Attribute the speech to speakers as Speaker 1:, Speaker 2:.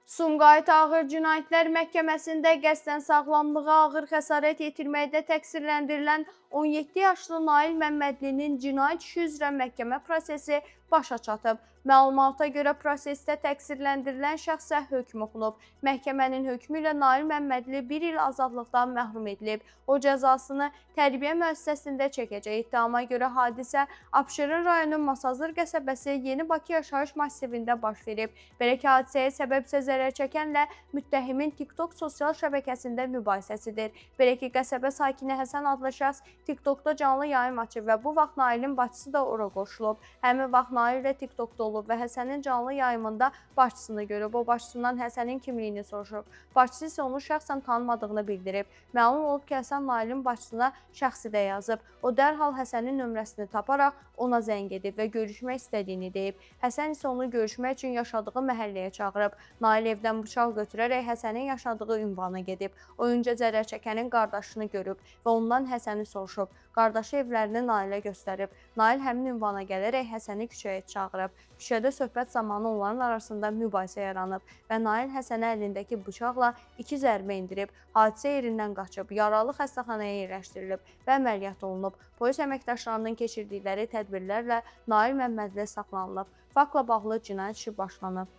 Speaker 1: Sumqayıt Ağır Cinayətlər Məhkəməsində qəsdən sağlamlığa ağır xəsarət yetirməkdə təqsirləndirilən 17 yaşlı Nail Məmmədlinin cinayət işi üzrə məhkəmə prosesi başa çatıb. Məlumata görə prosesdə təqsirləndirilən şəxsə hökm oxunub. Məhkəmənin hökmü ilə Nail Məmmədli 1 il azadlıqdan məhrum edilib. O cəzasını tərbiyə müəssisəsində çəkəcək. İttihama görə hadisə Abşeron rayonu Masazır qəsəbəsi Yeni Bakı yaşayış massivində baş verib. Belə ki, hadisəyə səbəb isə zərər çəkənlə müttəhimin TikTok sosial şəbəkəsində mübahisəsidir. Belə ki, qəsəbə sakini Həsən adlı şəxs TikTokda canlı yayım açıb və bu vaxt Nailin bacısı da ora qoşulub. Həmin vaxt Nail də TikTokda olub və Həsənin canlı yayımında bacısını görüb. O bacısından Həsənin kimliyini soruşub. Bacısı isə onu şəxsən tanımadığını bildirib. Məlum olub ki, Həsən Nailin bacısına şəxsi də yazıb. O dərhal Həsənin nömrəsini taparaq ona zəng edib və görüşmək istədiyini deyib. Həsən isə onu görüşmək üçün yaşadığı məhəlləyə çağırıb. Nail evdən bıçaq götürərək Həsənin yaşadığı ünvana gedib. O öncə zərər çəkənin qardaşını görüb və ondan Həsəni soruşub. Qardaşı evlərini Nailə göstərib. Nail həmin ünvana gələrək Həsəni küçəyə çağırıb. Küçədə söhbət zamanı onların arasında mübahisə yaranıb və Nail Həsənə əlindəki bıçaqla 2 zərbə endirib. Hadisə yerindən qaçıb, yaralı xəstəxanaya yerləşdirilib və əməliyyat olunub. Polis əməkdaşlarının keçirdikləri tədbirlərlə Nail Məmmədli saxlanılıb. Faktla bağlı cinayət işi başlanıb.